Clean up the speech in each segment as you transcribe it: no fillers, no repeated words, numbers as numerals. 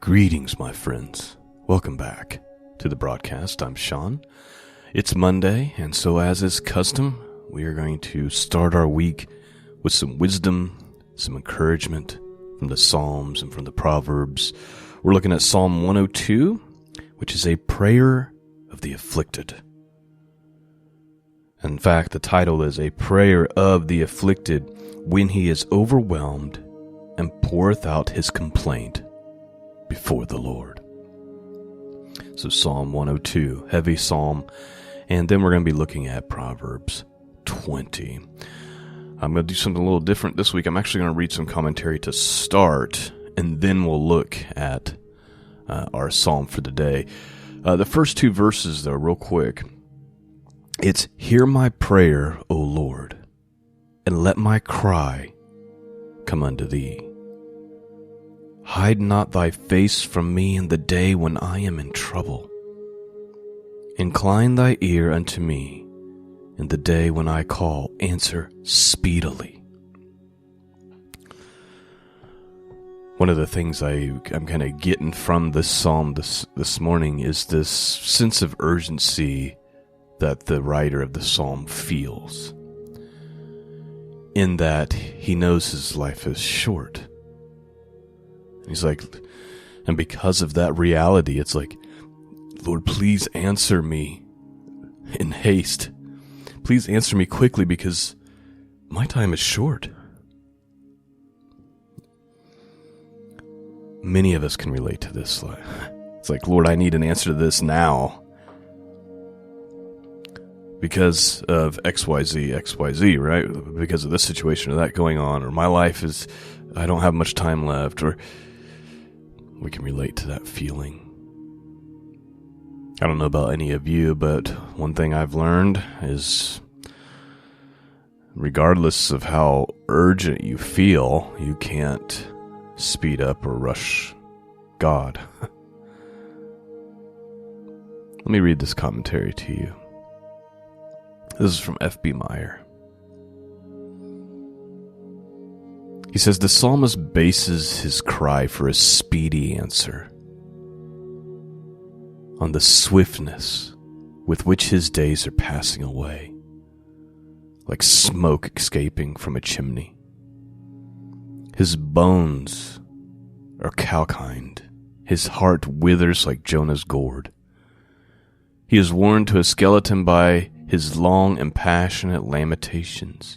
Greetings, my friends. Welcome back to the broadcast. I'm Shawn. It's Monday, and so as is custom, we are going to start our week with some wisdom, some encouragement from the Psalms and from the Proverbs. We're looking at Psalm 102, which is a prayer of the afflicted. In fact, the title is A Prayer of the Afflicted when he is overwhelmed and poureth out his complaint before the Lord. So Psalm 102, heavy psalm, and then we're going to be looking at Proverbs 20. I'm going to do something a little different this week. I'm actually going to read some commentary to start, and then we'll look at our psalm for the day. The first two verses, though, real quick. It's, "Hear my prayer, O Lord, and let my cry come unto thee. Hide not thy face from me in the day when I am in trouble. Incline thy ear unto me in the day when I call. Answer speedily." One of the things I'm kind of getting from this psalm this morning is this sense of urgency that the writer of the psalm feels, in that he knows his life is short. He's like, and because of that reality, it's like, Lord, please answer me in haste. Please answer me quickly because my time is short. Many of us can relate to this. It's like, Lord, I need an answer to this now because of XYZ, right? Because of this situation or that going on, or my life is, I don't have much time left, or we can relate to that feeling. I don't know about any of you, but one thing I've learned is regardless of how urgent you feel, you can't speed up or rush God. Let me read this commentary to you. This is from F.B. Meyer. He says, the psalmist bases his cry for a speedy answer on the swiftness with which his days are passing away, like smoke escaping from a chimney. His bones are calcined, his heart withers like Jonah's gourd. He is worn to a skeleton by his long and passionate lamentations.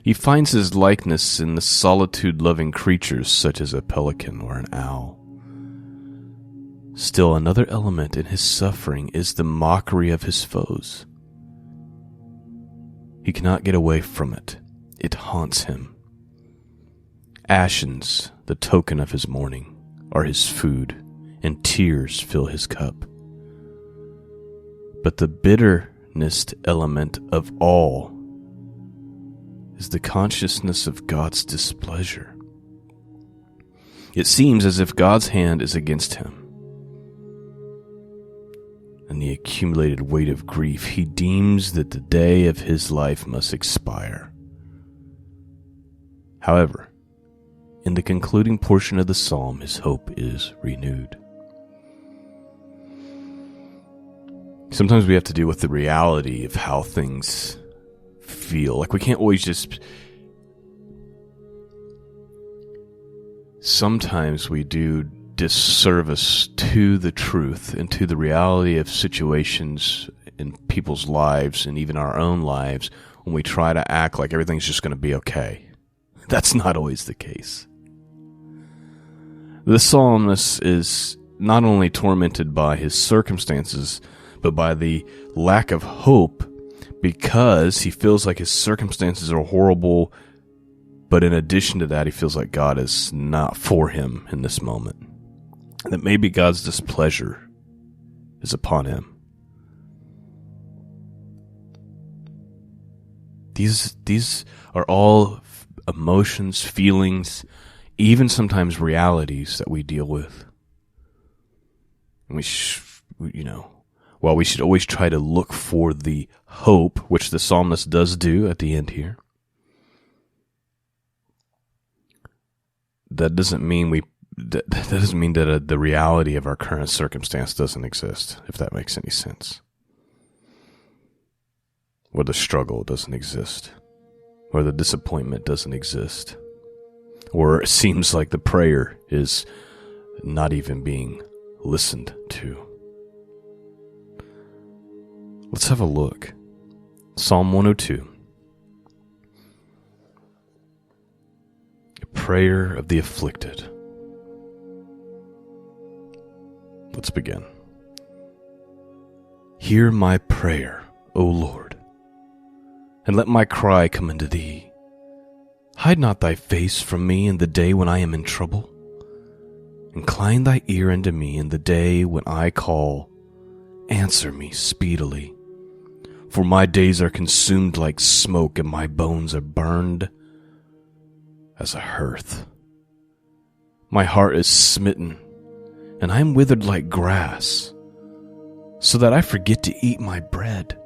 He finds his likeness in the solitude-loving creatures such as a pelican or an owl. Still another element in his suffering is the mockery of his foes. He cannot get away from it. It haunts him. Ashes, the token of his mourning, are his food, and tears fill his cup. But the bitterest element of all is the consciousness of God's displeasure. It seems as if God's hand is against him, and the accumulated weight of grief, he deems that the day of his life must expire. However, in the concluding portion of the psalm, his hope is renewed. Sometimes we have to deal with the reality of how things feel. Like, we can't always just... Sometimes we do disservice to the truth and to the reality of situations in people's lives and even our own lives when we try to act like everything's just going to be okay. That's not always the case. The psalmist is not only tormented by his circumstances, but by the lack of hope, because he feels like his circumstances are horrible, but in addition to that, he feels like God is not for him in this moment. That maybe God's displeasure is upon him. These are all emotions, feelings, even sometimes realities that we deal with. And while we should always try to look for the hope, which the psalmist does do at the end here, that doesn't mean we that doesn't mean that the reality of our current circumstance doesn't exist, if that makes any sense. Or the struggle doesn't exist. Or the disappointment doesn't exist. Or it seems like the prayer is not even being listened to. Let's have a look. Psalm 102. A prayer of the afflicted. Let's begin. Hear my prayer, O Lord, and let my cry come unto thee. Hide not thy face from me in the day when I am in trouble. Incline thy ear unto me in the day when I call. Answer me speedily. For my days are consumed like smoke, and my bones are burned as a hearth. My heart is smitten, and I am withered like grass, so that I forget to eat my bread.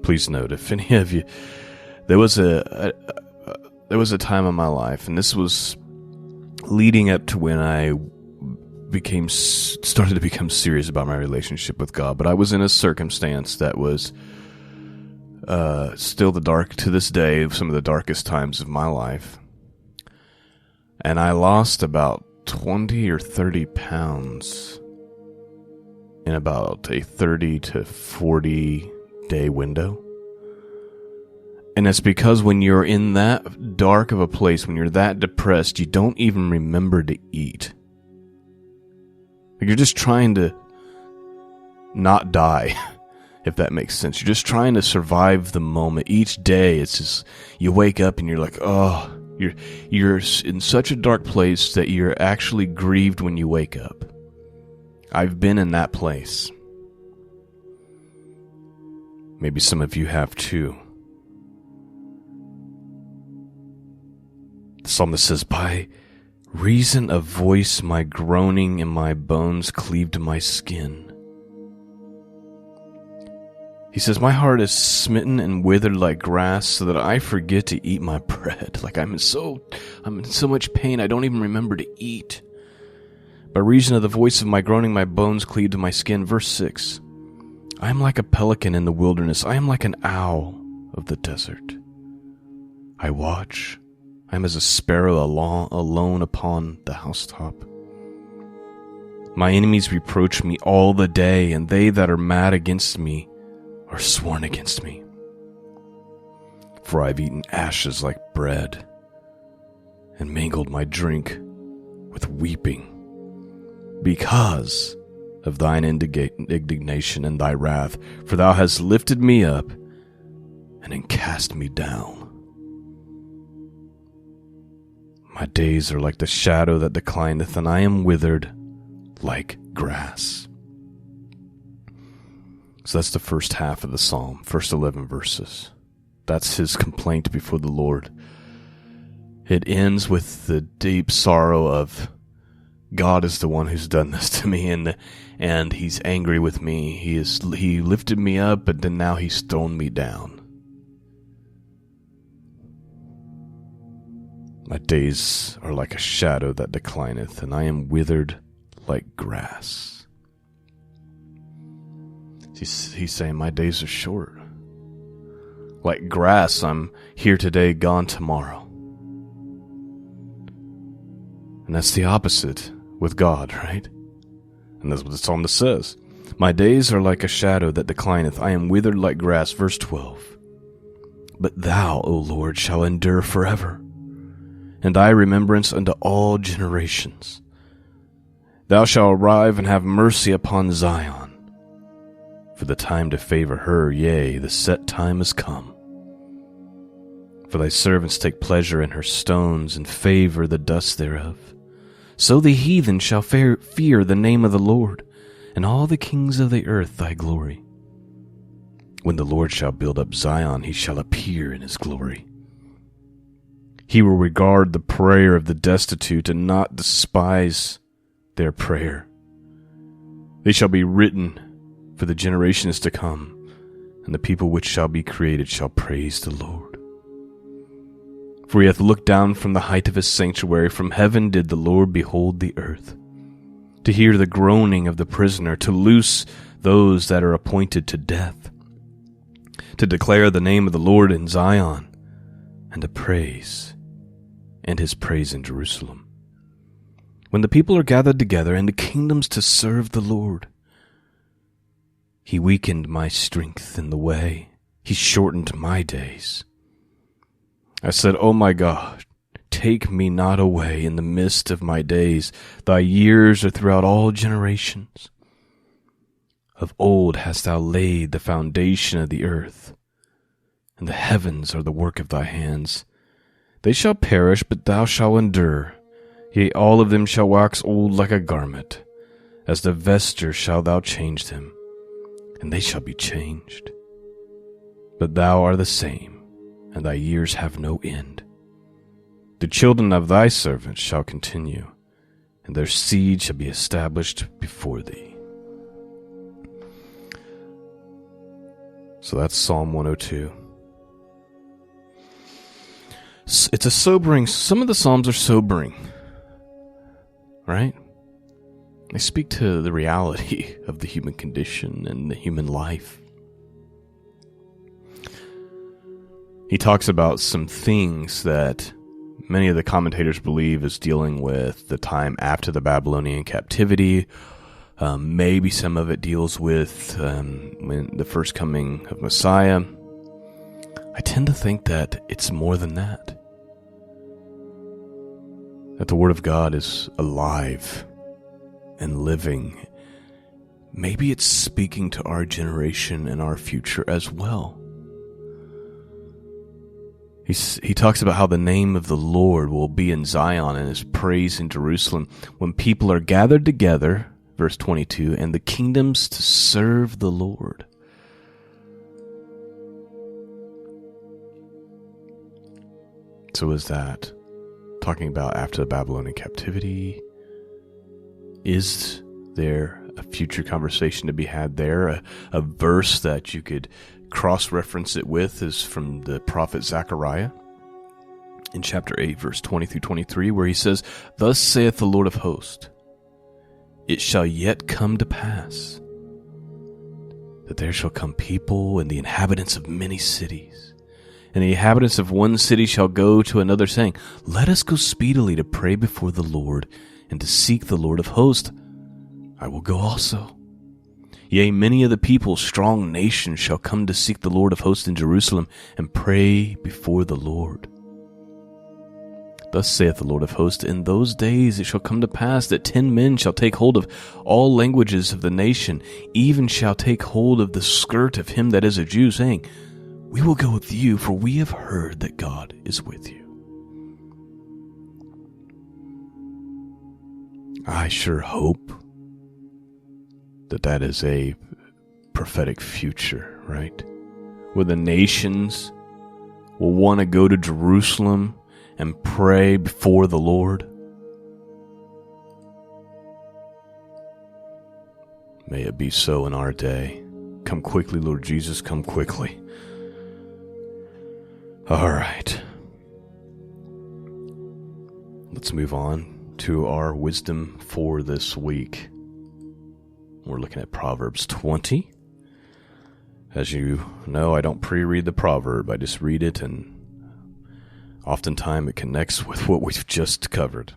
Please note, if any of you, there was a time in my life, and this was leading up to when I started to become serious about my relationship with God. But I was in a circumstance that was still to this day, some of the darkest times of my life. And I lost about 20 or 30 pounds in about a 30 to 40 day window. And it's because when you're in that dark of a place, when you're that depressed, you don't even remember to eat. Like you're just trying to not die, if that makes sense. You're just trying to survive the moment. Each day, it's just, you wake up and you're like, oh, you're in such a dark place that you're actually grieved when you wake up. I've been in that place. Maybe some of you have too. The psalmist says, by reason of voice my groaning and my bones cleave to my skin. He says, my heart is smitten and withered like grass, so that I forget to eat my bread. Like I'm in so much pain, I don't even remember to eat. By reason of the voice of my groaning, my bones cleave to my skin. Verse 6. I am like a pelican in the wilderness. I am like an owl of the desert. I watch. I am as a sparrow alone upon the housetop. My enemies reproach me all the day, and they that are mad against me are sworn against me. For I have eaten ashes like bread, and mingled my drink with weeping, because of thine indignation and thy wrath, for thou hast lifted me up and then cast me down. My days are like the shadow that declineth, and I am withered like grass. So that's the first half of the psalm, first 11 verses. That's his complaint before the Lord. It ends with the deep sorrow of, God is the one who's done this to me, and he's angry with me. He lifted me up, but then now he's thrown me down. My days are like a shadow that declineth, and I am withered like grass. He's saying my days are short. Like grass, I'm here today, gone tomorrow. And that's the opposite with God, right? And that's what the psalmist says. My days are like a shadow that declineth. I am withered like grass. Verse 12. But thou, O Lord, shall endure forever, and thy remembrance unto all generations. Thou shalt arrive and have mercy upon Zion. For the time to favor her, yea, the set time is come. For thy servants take pleasure in her stones, and favor the dust thereof. So the heathen shall fear the name of the Lord, and all the kings of the earth thy glory. When the Lord shall build up Zion, he shall appear in his glory. He will regard the prayer of the destitute, and not despise their prayer. They shall be written for the generations to come, and the people which shall be created shall praise the Lord. For he hath looked down from the height of his sanctuary. From heaven did the Lord behold the earth, to hear the groaning of the prisoner, to loose those that are appointed to death, to declare the name of the Lord in Zion, and to praise, and his praise in Jerusalem. When the people are gathered together, and the kingdoms to serve the Lord. He weakened my strength in the way. He shortened my days. I said, O my God, take me not away in the midst of my days. Thy years are throughout all generations. Of old hast thou laid the foundation of the earth, and the heavens are the work of thy hands. They shall perish, but thou shalt endure. Yea, all of them shall wax old like a garment. As the vesture shalt thou change them, and they shall be changed. But thou art the same, and thy years have no end. The children of thy servants shall continue, and their seed shall be established before thee. So that's Psalm 102. It's a sobering, some of the Psalms are sobering, right? They speak to the reality of the human condition and the human life. He talks about some things that many of the commentators believe is dealing with the time after the Babylonian captivity. Maybe some of it deals with when the first coming of Messiah. I tend to think that it's more than that. That the Word of God is alive and living. Maybe it's speaking to our generation and our future as well. He talks about how the name of the Lord will be in Zion and his praise in Jerusalem when people are gathered together, verse 22, and the kingdoms to serve the Lord. So is that talking about after the Babylonian captivity? Is there a future conversation to be had there? A verse that you could cross-reference it with is from the prophet Zechariah in chapter 8, verse 20 through 23, where he says, Thus saith the Lord of hosts, it shall yet come to pass that there shall come people and the inhabitants of many cities, and the inhabitants of one city shall go to another, saying, Let us go speedily to pray before the Lord, and to seek the Lord of hosts. I will go also. Yea, many of the people, strong nations, shall come to seek the Lord of hosts in Jerusalem, and pray before the Lord. Thus saith the Lord of hosts, In those days it shall come to pass that 10 men shall take hold of all languages of the nation, even shall take hold of the skirt of him that is a Jew, saying, We will go with you, for we have heard that God is with you. I sure hope that is a prophetic future, right? Where the nations will want to go to Jerusalem and pray before the Lord. May it be so in our day. Come quickly, Lord Jesus, come quickly. All right. Let's move on to our wisdom for this week. We're looking at Proverbs 20. As you know, I don't pre-read the proverb. I just read it, and oftentimes it connects with what we've just covered.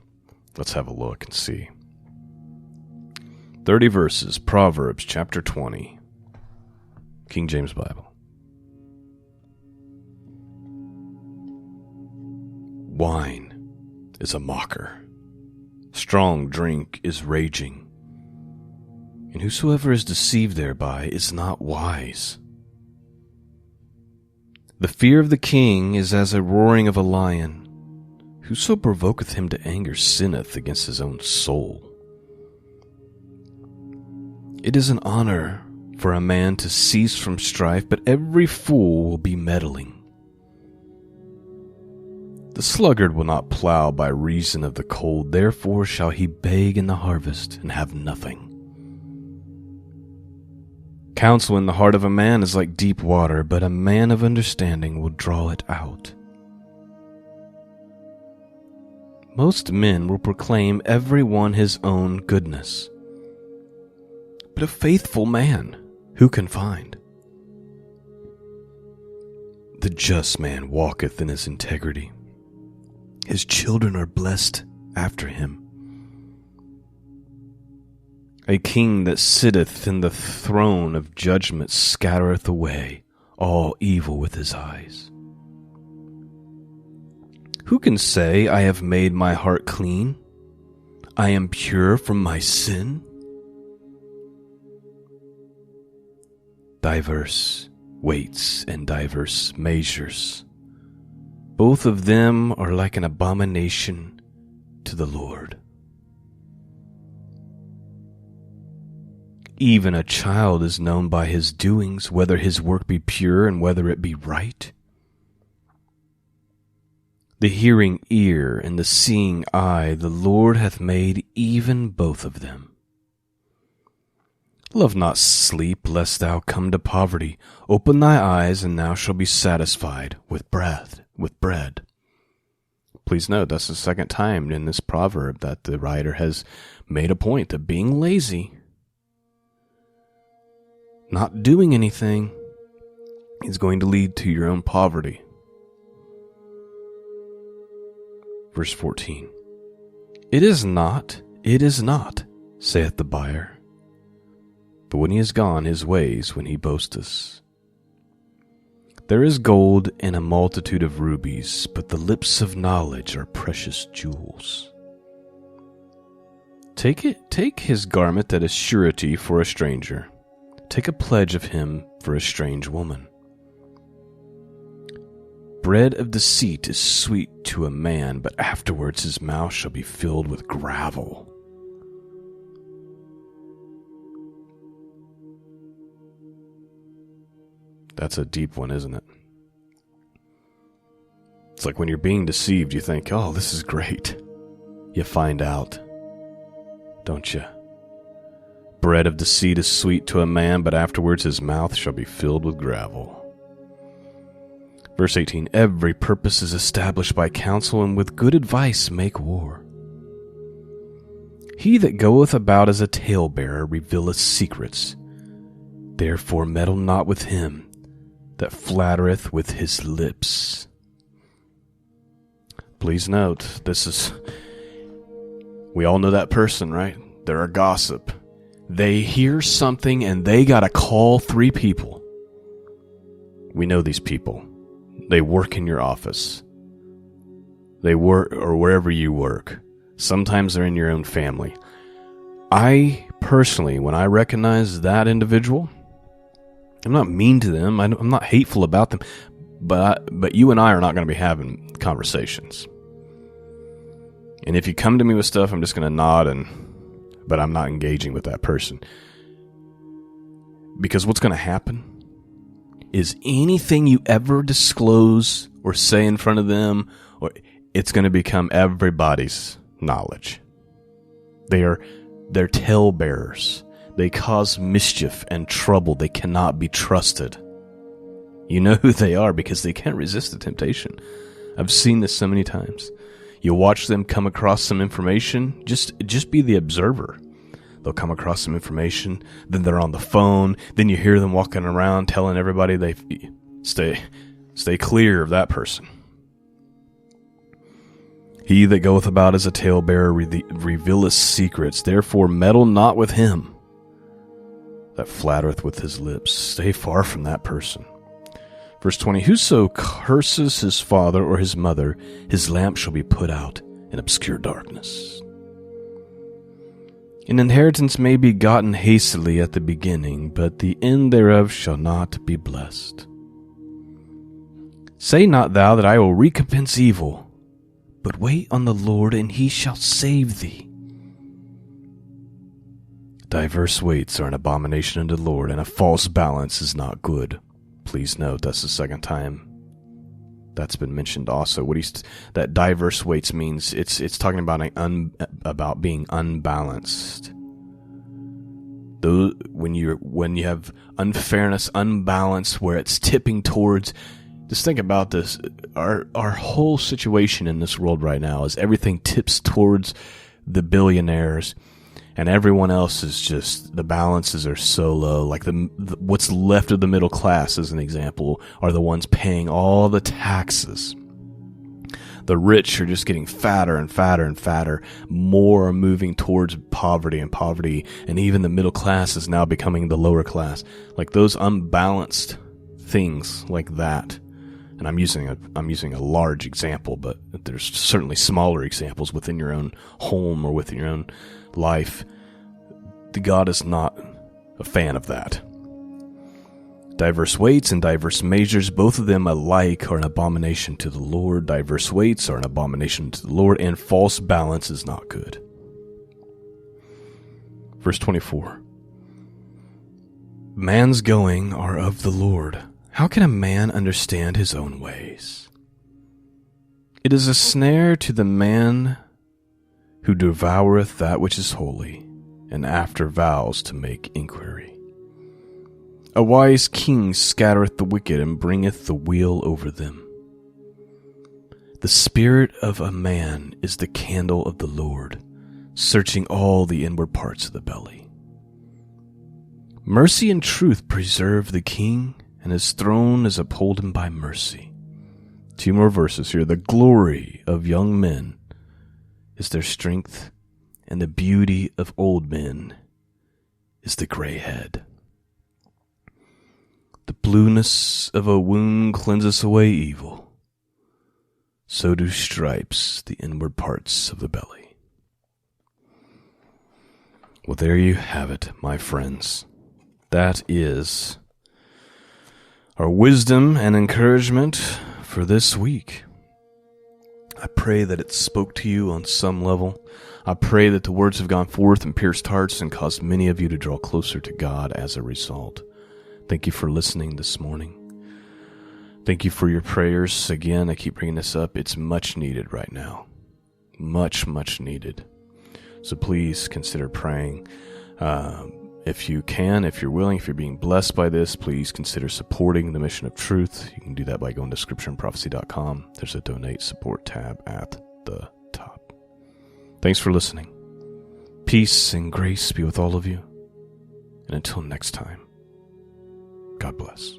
Let's have a look and see. 30 verses, Proverbs chapter 20, King James Bible. Wine is a mocker. Strong drink is raging. And whosoever is deceived thereby is not wise. The fear of the king is as a roaring of a lion. Whoso provoketh him to anger sinneth against his own soul. It is an honor for a man to cease from strife, but every fool will be meddling. The sluggard will not plow by reason of the cold, therefore shall he beg in the harvest and have nothing. Counsel in the heart of a man is like deep water, but a man of understanding will draw it out. Most men will proclaim every one his own goodness. But a faithful man who can find? The just man walketh in his integrity. His children are blessed after him. A king that sitteth in the throne of judgment scattereth away all evil with his eyes. Who can say, I have made my heart clean? I am pure from my sin? Diverse weights and diverse measures, both of them are like an abomination to the Lord. Even a child is known by his doings, whether his work be pure and whether it be right. The hearing ear and the seeing eye, the Lord hath made even both of them. Love not sleep, lest thou come to poverty. Open thy eyes, and thou shalt be satisfied with bread. Please note, that's the second time in this proverb that the writer has made a point that being lazy, not doing anything, is going to lead to your own poverty. Verse 14. It is not, saith the buyer. But when he is gone his ways, when he boasteth. There is gold in a multitude of rubies, but the lips of knowledge are precious jewels. Take his garment that is surety for a stranger. Take a pledge of him for a strange woman. Bread of deceit is sweet to a man, but afterwards his mouth shall be filled with gravel. That's a deep one, isn't it? It's like when you're being deceived, you think, oh, this is great. You find out, don't you? Bread of deceit is sweet to a man, but afterwards his mouth shall be filled with gravel. Verse 18, every purpose is established by counsel, and with good advice make war. He that goeth about as a talebearer revealeth secrets. Therefore meddle not with him that flattereth with his lips. Please note, we all know that person, right? They're a gossip. They hear something and they gotta call 3 people. We know these people. They work in your office. They work, or wherever you work. Sometimes they're in your own family. I personally, when I recognize that individual, I'm not mean to them. I'm not hateful about them, but you and I are not going to be having conversations. And if you come to me with stuff, I'm just going to nod, but I'm not engaging with that person. Because what's going to happen is anything you ever disclose or say in front of them, it's going to become everybody's knowledge. They're talebearers. They cause mischief and trouble. They cannot be trusted. You know who they are because they can't resist the temptation. I've seen this so many times. You watch them come across some information, just be the observer. They'll come across some information, then they're on the phone, then you hear them walking around telling everybody they stay clear of that person. He that goeth about as a talebearer revealeth secrets, therefore meddle not with him that flattereth with his lips. Stay far from that person. Verse 20, whoso curses his father or his mother, his lamp shall be put out in obscure darkness. An inheritance may be gotten hastily at the beginning, but the end thereof shall not be blessed. Say not thou that I will recompense evil, but wait on the Lord, and he shall save thee. Diverse weights are an abomination unto the Lord, and a false balance is not good. Please note, that's the second time that's been mentioned also. That diverse weights means it's talking about being unbalanced. When you have unfairness, unbalance, where it's tipping towards Just think about this. Our whole situation in this world right now is everything tips towards the billionaires, and everyone else is just, the balances are so low. Like what's left of the middle class, as an example, are the ones paying all the taxes. The rich are just getting fatter and fatter and fatter. More are moving towards poverty, and even the middle class is now becoming the lower class. Like those unbalanced things like that. And I'm using a large example, but there's certainly smaller examples within your own home or within your own life. God is not a fan of that. Diverse weights and diverse measures, both of them alike, are an abomination to the Lord. Diverse weights are an abomination to the Lord, and false balance is not good. Verse 24. Man's going are of the Lord. How can a man understand his own ways? It is a snare to the man who devoureth that which is holy, and after vows to make inquiry. A wise king scattereth the wicked, and bringeth the weal over them. The spirit of a man is the candle of the Lord, searching all the inward parts of the belly. Mercy and truth preserve the king, and his throne is upholden by mercy. 2 more verses here. The glory of young men is their strength, and the beauty of old men is the gray head. The blueness of a wound cleanseth away evil. So do stripes the inward parts of the belly. Well, there you have it, my friends. That is our wisdom and encouragement for this week. I pray that it spoke to you on some level. I pray that the words have gone forth and pierced hearts and caused many of you to draw closer to God as a result. Thank you for listening this morning. Thank you for your prayers. Again, I keep bringing this up. It's much needed right now. Much, much needed. So please consider praying. If you can, if you're willing, if you're being blessed by this, please consider supporting the mission of truth. You can do that by going to scriptureandprophecy.com. There's a donate support tab at the top. Thanks for listening. Peace and grace be with all of you. And until next time, God bless.